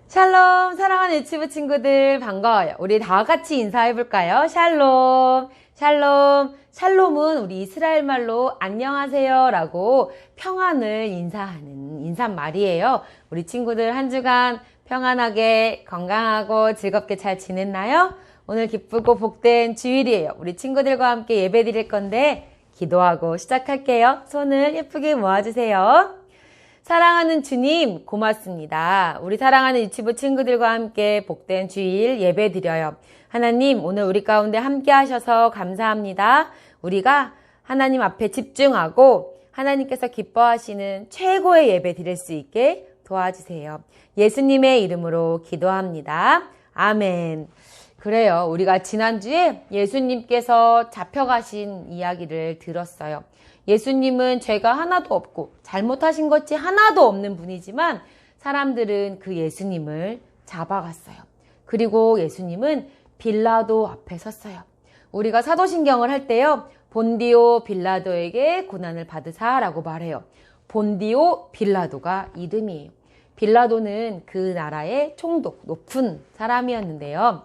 샬롬, 사랑하는 유치부 친구들 반가워요. 우리 다 같이 인사해볼까요? 샬롬, 샬롬. 샬롬은 우리 이스라엘 말로 안녕하세요 라고 평안을 인사하는 인사말이에요. 우리 친구들 한 주간 평안하게 건강하고 즐겁게 잘 지냈나요? 오늘 기쁘고 복된 주일이에요. 우리 친구들과 함께 예배 드릴 건데 기도하고 시작할게요. 손을 예쁘게 모아주세요. 사랑하는 주님 고맙습니다. 우리 사랑하는 유치부 친구들과 함께 복된 주일 예배 드려요. 하나님, 오늘 우리 가운데 함께 하셔서 감사합니다. 우리가 하나님 앞에 집중하고 하나님께서 기뻐하시는 최고의 예배 드릴 수 있게 도와주세요. 예수님의 이름으로 기도합니다. 아멘. 그래요. 우리가 지난주에 예수님께서 잡혀가신 이야기를 들었어요. 예수님은 죄가 하나도 없고 잘못하신 것이 하나도 없는 분이지만 사람들은 그 예수님을 잡아갔어요. 그리고 예수님은 빌라도 앞에 섰어요. 우리가 사도신경을 할 때요. 본디오 빌라도에게 고난을 받으사라고 말해요. 본디오 빌라도가 이름이에요. 빌라도는 그 나라의 총독, 높은 사람이었는데요.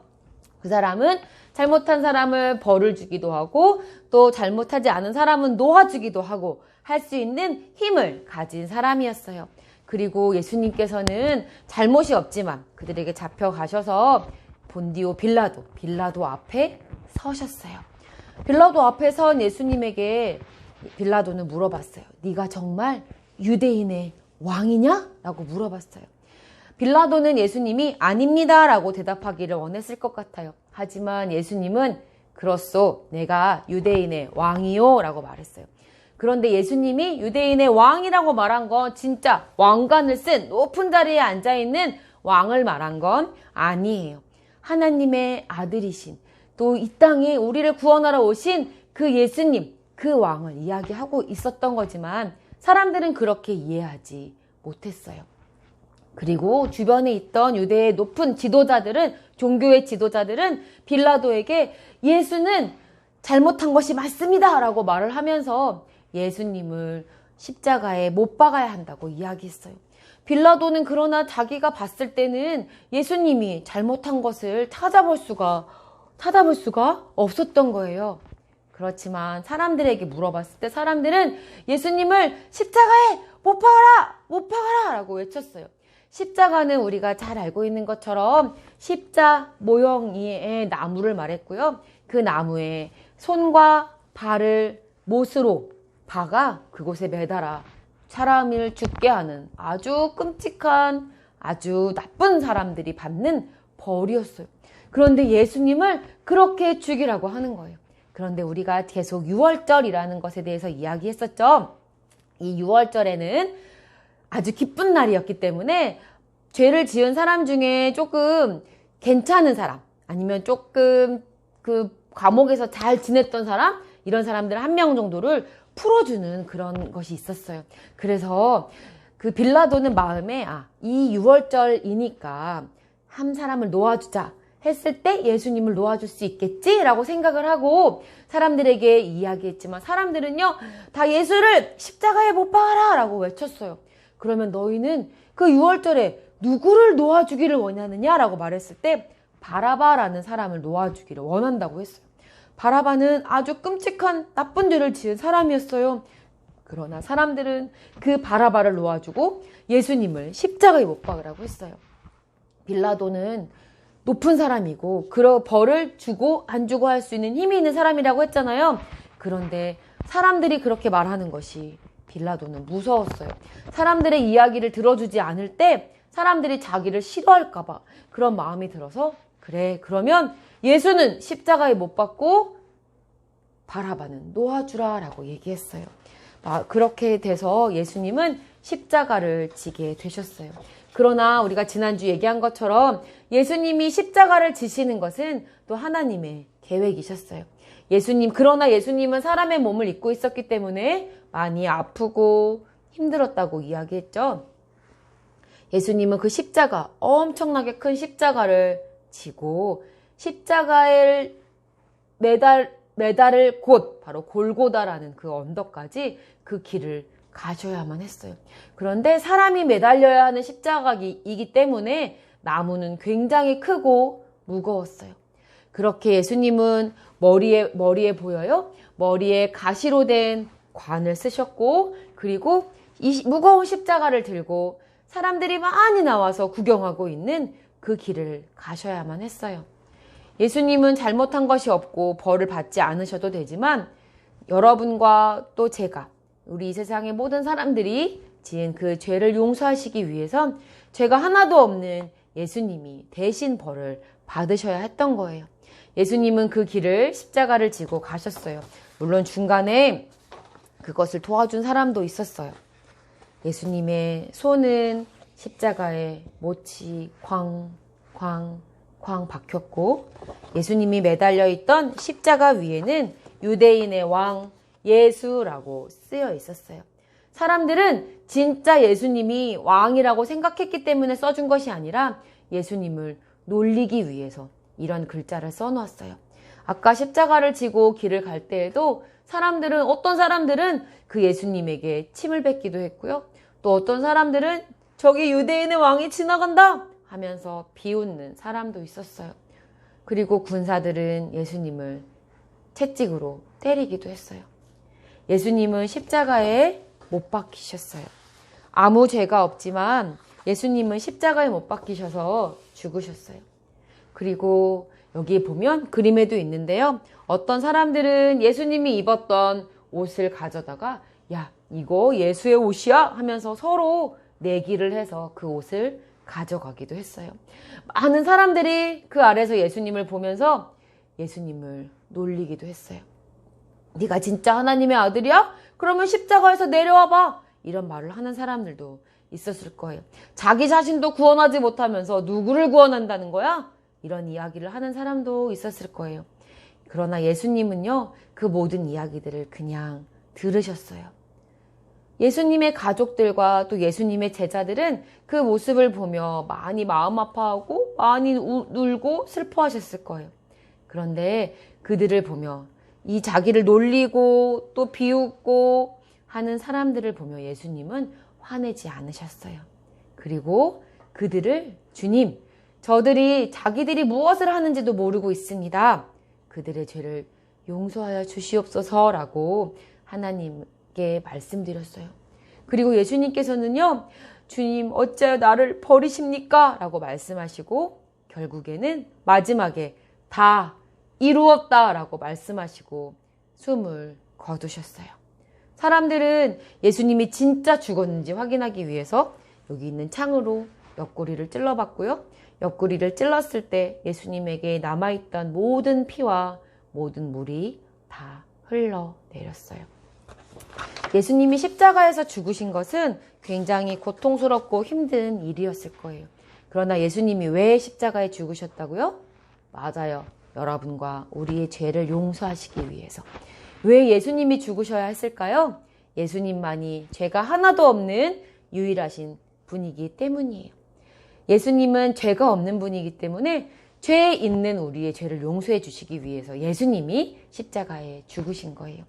그 사람은 잘못한 사람을 벌을 주기도 하고 또 잘못하지 않은 사람은 놓아주기도 하고 할 수 있는 힘을 가진 사람이었어요. 그리고 예수님께서는 잘못이 없지만 그들에게 잡혀가셔서 본디오 빌라도 앞에 서셨어요. 빌라도 앞에 선 예수님에게 빌라도는 물어봤어요. 네가 정말 유대인의 왕이냐? 라고 물어봤어요. 빌라도는 예수님이 아닙니다 라고 대답하기를 원했을 것 같아요. 하지만 예수님은 그렇소, 내가 유대인의 왕이요 라고 말했어요. 그런데 예수님이 유대인의 왕이라고 말한 건 진짜 왕관을 쓴 높은 자리에 앉아있는 왕을 말한 건 아니에요. 하나님의 아들이신 또 이 땅에 우리를 구원하러 오신 그 예수님, 그 왕을 이야기하고 있었던 거지만 사람들은 그렇게 이해하지 못했어요. 그리고 주변에 있던 유대의 높은 지도자들은, 종교의 지도자들은 빌라도에게 예수는 잘못한 것이 맞습니다 라고 말을 하면서 예수님을 십자가에 못 박아야 한다고 이야기했어요. 빌라도는 그러나 자기가 봤을 때는 예수님이 잘못한 것을 찾아볼 수가 없었던 거예요. 그렇지만 사람들에게 물어봤을 때 사람들은 예수님을 십자가에 못 박아라 라고 외쳤어요. 십자가는 우리가 잘 알고 있는 것처럼 십자 모형의 나무를 말했고요. 그 나무에 손과 발을 못으로 박아 그곳에 매달아 사람을 죽게 하는 아주 끔찍한, 아주 나쁜 사람들이 받는 벌이었어요. 그런데 예수님을 그렇게 죽이라고 하는 거예요. 그런데 우리가 계속 유월절이라는 것에 대해서 이야기했었죠. 이 유월절에는 아주 기쁜 날이었기 때문에 죄를 지은 사람 중에 조금 괜찮은 사람, 아니면 조금 그 감옥에서 잘 지냈던 사람, 이런 사람들 1명 정도를 풀어주는 그런 것이 있었어요. 그래서 그 빌라도는 마음에 이 유월절이니까 한 사람을 놓아주자 했을 때 예수님을 놓아줄 수 있겠지라고 생각을 하고 사람들에게 이야기했지만 사람들은요 다 예수를 십자가에 못 박아라 라고 외쳤어요. 그러면 너희는 그 유월절에 누구를 놓아주기를 원하느냐라고 말했을 때 바라바라는 사람을 놓아주기를 원한다고 했어요. 바라바는 아주 끔찍한 나쁜 죄를 지은 사람이었어요. 그러나 사람들은 그 바라바를 놓아주고 예수님을 십자가에 못 박으라고 했어요. 빌라도는 높은 사람이고 그 벌을 주고 안 주고 할 수 있는 힘이 있는 사람이라고 했잖아요. 그런데 사람들이 그렇게 말하는 것이 빌라도는 무서웠어요. 사람들의 이야기를 들어주지 않을 때 사람들이 자기를 싫어할까 봐 그런 마음이 들어서 그래, 그러면 예수는 십자가에 못 박고 바라바는 놓아주라 라고 얘기했어요. 그렇게 돼서 예수님은 십자가를 지게 되셨어요. 그러나 우리가 지난주 얘기한 것처럼 예수님이 십자가를 지시는 것은 또 하나님의 계획이셨어요. 그러나 예수님은 사람의 몸을 입고 있었기 때문에 많이 아프고 힘들었다고 이야기했죠. 예수님은 그 십자가, 엄청나게 큰 십자가를 지고 십자가에 매달을 곳, 바로 골고다라는 그 언덕까지 그 길을 가셔야만 했어요. 그런데 사람이 매달려야 하는 십자가이기 때문에 나무는 굉장히 크고 무거웠어요. 그렇게 예수님은 머리에 보여요? 머리에 가시로 된 관을 쓰셨고, 그리고 이 무거운 십자가를 들고 사람들이 많이 나와서 구경하고 있는 그 길을 가셔야만 했어요. 예수님은 잘못한 것이 없고 벌을 받지 않으셔도 되지만 여러분과 또 제가, 우리 이 세상의 모든 사람들이 지은 그 죄를 용서하시기 위해선 죄가 하나도 없는 예수님이 대신 벌을 받으셔야 했던 거예요. 예수님은 그 길을 십자가를 지고 가셨어요. 물론 중간에 그것을 도와준 사람도 있었어요. 예수님의 손은 십자가에 못이 쾅 박혔고, 예수님이 매달려 있던 십자가 위에는 유대인의 왕 예수라고 쓰여 있었어요. 사람들은 진짜 예수님이 왕이라고 생각했기 때문에 써준 것이 아니라 예수님을 놀리기 위해서 이런 글자를 써놓았어요. 아까 십자가를 지고 길을 갈 때에도 어떤 사람들은 그 예수님에게 침을 뱉기도 했고요. 또 어떤 사람들은 저기 유대인의 왕이 지나간다 하면서 비웃는 사람도 있었어요. 그리고 군사들은 예수님을 채찍으로 때리기도 했어요. 예수님은 십자가에 못 박히셨어요. 아무 죄가 없지만 예수님은 십자가에 못 박히셔서 죽으셨어요. 그리고 여기 보면 그림에도 있는데요. 어떤 사람들은 예수님이 입었던 옷을 가져다가 야, 이거 예수의 옷이야? 하면서 서로 내기를 해서 그 옷을 가져가기도 했어요. 많은 사람들이 그 아래서 예수님을 보면서 예수님을 놀리기도 했어요. 네가 진짜 하나님의 아들이야? 그러면 십자가에서 내려와봐. 이런 말을 하는 사람들도 있었을 거예요. 자기 자신도 구원하지 못하면서 누구를 구원한다는 거야? 이런 이야기를 하는 사람도 있었을 거예요. 그러나 예수님은요, 그 모든 이야기들을 그냥 들으셨어요. 예수님의 가족들과 또 예수님의 제자들은 그 모습을 보며 많이 마음 아파하고 많이 울고 슬퍼하셨을 거예요. 그런데 그들을 보며 이 자기를 놀리고 또 비웃고 하는 사람들을 보며 예수님은 화내지 않으셨어요. 그리고 그들을 주님, 저들이 자기들이 무엇을 하는지도 모르고 있습니다. 그들의 죄를 용서하여 주시옵소서라고 하나님께 말씀드렸어요. 그리고 예수님께서는요, 주님 어찌하여 나를 버리십니까? 라고 말씀하시고 결국에는 마지막에 다 이루었다라고 말씀하시고 숨을 거두셨어요. 사람들은 예수님이 진짜 죽었는지 확인하기 위해서 여기 있는 창으로 옆구리를 찔러봤고요. 옆구리를 찔렀을 때 예수님에게 남아있던 모든 피와 모든 물이 다 흘러내렸어요. 예수님이 십자가에서 죽으신 것은 굉장히 고통스럽고 힘든 일이었을 거예요. 그러나 예수님이 왜 십자가에 죽으셨다고요? 맞아요. 여러분과 우리의 죄를 용서하시기 위해서. 왜 예수님이 죽으셔야 했을까요? 예수님만이 죄가 하나도 없는 유일하신 분이기 때문이에요. 예수님은 죄가 없는 분이기 때문에 죄에 있는 우리의 죄를 용서해 주시기 위해서 예수님이 십자가에 죽으신 거예요.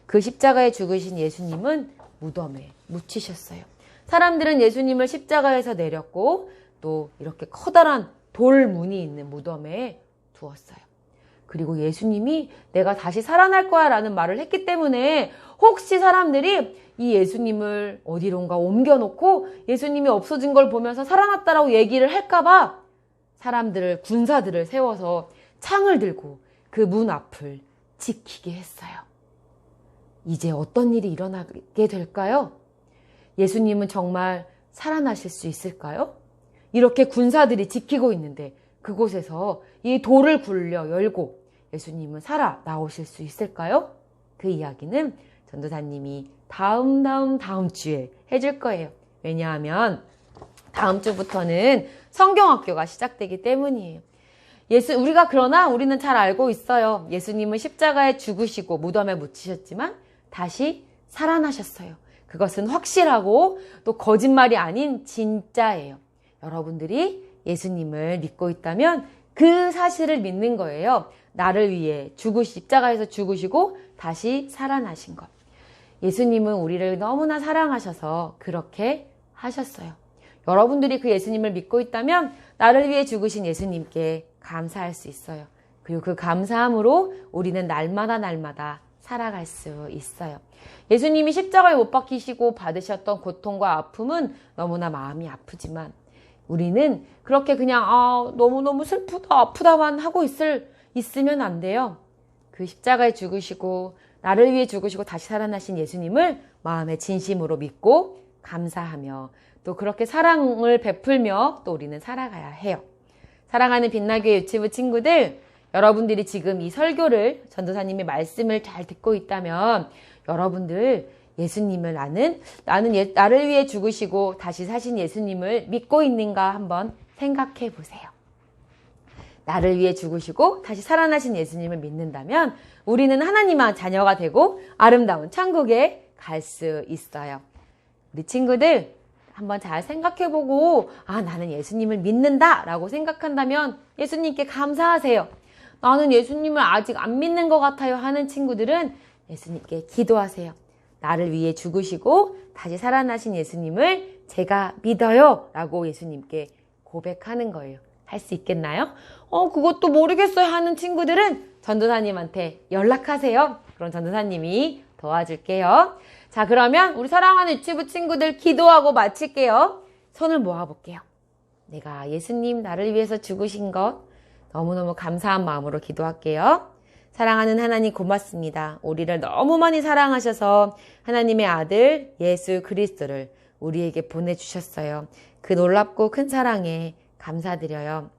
그 십자가에 죽으신 예수님은 무덤에 묻히셨어요. 사람들은 예수님을 십자가에서 내렸고 또 이렇게 커다란 돌문이 있는 무덤에 두었어요. 그리고 예수님이 내가 다시 살아날 거야 라는 말을 했기 때문에 혹시 사람들이 이 예수님을 어디론가 옮겨놓고 예수님이 없어진 걸 보면서 살아났다라고 얘기를 할까봐 군사들을 세워서 창을 들고 그 문 앞을 지키게 했어요. 이제 어떤 일이 일어나게 될까요? 예수님은 정말 살아나실 수 있을까요? 이렇게 군사들이 지키고 있는데 그곳에서 이 돌을 굴려 열고 예수님은 살아 나오실 수 있을까요? 그 이야기는 전도사님이 다음 주에 해줄 거예요. 왜냐하면 다음 주부터는 성경학교가 시작되기 때문이에요. 그러나 우리는 잘 알고 있어요. 예수님은 십자가에 죽으시고 무덤에 묻히셨지만 다시 살아나셨어요. 그것은 확실하고 또 거짓말이 아닌 진짜예요. 여러분들이 예수님을 믿고 있다면 그 사실을 믿는 거예요. 나를 위해 십자가에서 죽으시고 다시 살아나신 것. 예수님은 우리를 너무나 사랑하셔서 그렇게 하셨어요. 여러분들이 그 예수님을 믿고 있다면 나를 위해 죽으신 예수님께 감사할 수 있어요. 그리고 그 감사함으로 우리는 날마다 살아갈 수 있어요. 예수님이 십자가에 못 박히시고 받으셨던 고통과 아픔은 너무나 마음이 아프지만 우리는 그렇게 그냥 너무너무 슬프다 아프다만 하고 있으면 안 돼요. 그 십자가에 죽으시고 나를 위해 죽으시고 다시 살아나신 예수님을 마음의 진심으로 믿고 감사하며 또 그렇게 사랑을 베풀며 또 우리는 살아가야 해요. 사랑하는 빛나교회 유치부 친구들, 여러분들이 지금 이 설교를 전도사님의 말씀을 잘 듣고 있다면 여러분들 예수님을 나를 위해 죽으시고 다시 사신 예수님을 믿고 있는가 한번 생각해 보세요. 나를 위해 죽으시고 다시 살아나신 예수님을 믿는다면 우리는 하나님의 자녀가 되고 아름다운 천국에 갈 수 있어요. 우리 친구들 한번 잘 생각해보고 나는 예수님을 믿는다 라고 생각한다면 예수님께 감사하세요. 나는 예수님을 아직 안 믿는 것 같아요 하는 친구들은 예수님께 기도하세요. 나를 위해 죽으시고 다시 살아나신 예수님을 제가 믿어요 라고 예수님께 고백하는 거예요. 할 수 있겠나요? 그것도 모르겠어요 하는 친구들은 전도사님한테 연락하세요. 그럼 전도사님이 도와줄게요. 자, 그러면 우리 사랑하는 유치부 친구들 기도하고 마칠게요. 손을 모아볼게요. 내가 예수님 나를 위해서 죽으신 것 너무너무 감사한 마음으로 기도할게요. 사랑하는 하나님 고맙습니다. 우리를 너무 많이 사랑하셔서 하나님의 아들 예수 그리스도를 우리에게 보내주셨어요. 그 놀랍고 큰 사랑에 감사드려요.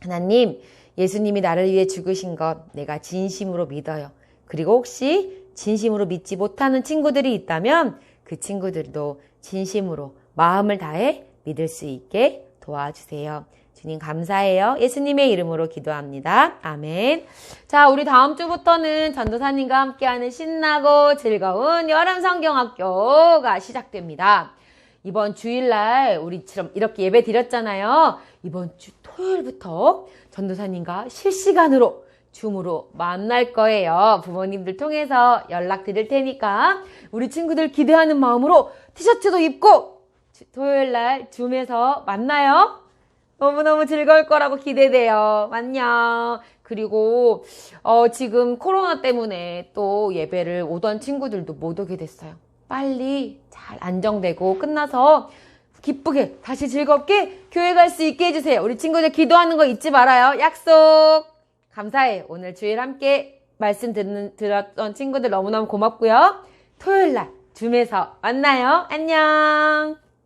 하나님, 예수님이 나를 위해 죽으신 것 내가 진심으로 믿어요. 그리고 혹시 진심으로 믿지 못하는 친구들이 있다면 그 친구들도 진심으로 마음을 다해 믿을 수 있게 도와주세요. 주님 감사해요. 예수님의 이름으로 기도합니다. 아멘. 자, 우리 다음 주부터는 전도사님과 함께하는 신나고 즐거운 여름 성경학교가 시작됩니다. 이번 주일날 우리처럼 이렇게 예배 드렸잖아요. 이번 주 토요일부터 전도사님과 실시간으로 줌으로 만날 거예요. 부모님들 통해서 연락 드릴 테니까 우리 친구들 기대하는 마음으로 티셔츠도 입고 토요일날 줌에서 만나요. 너무너무 즐거울 거라고 기대돼요. 안녕. 그리고 지금 코로나 때문에 또 예배를 오던 친구들도 못 오게 됐어요. 빨리 잘 안정되고 끝나서 기쁘게 다시 즐겁게 교회 갈 수 있게 해주세요. 우리 친구들 기도하는 거 잊지 말아요. 약속. 감사해. 오늘 주일 함께 말씀 들었던 친구들 너무너무 고맙고요. 토요일날 줌에서 만나요. 안녕.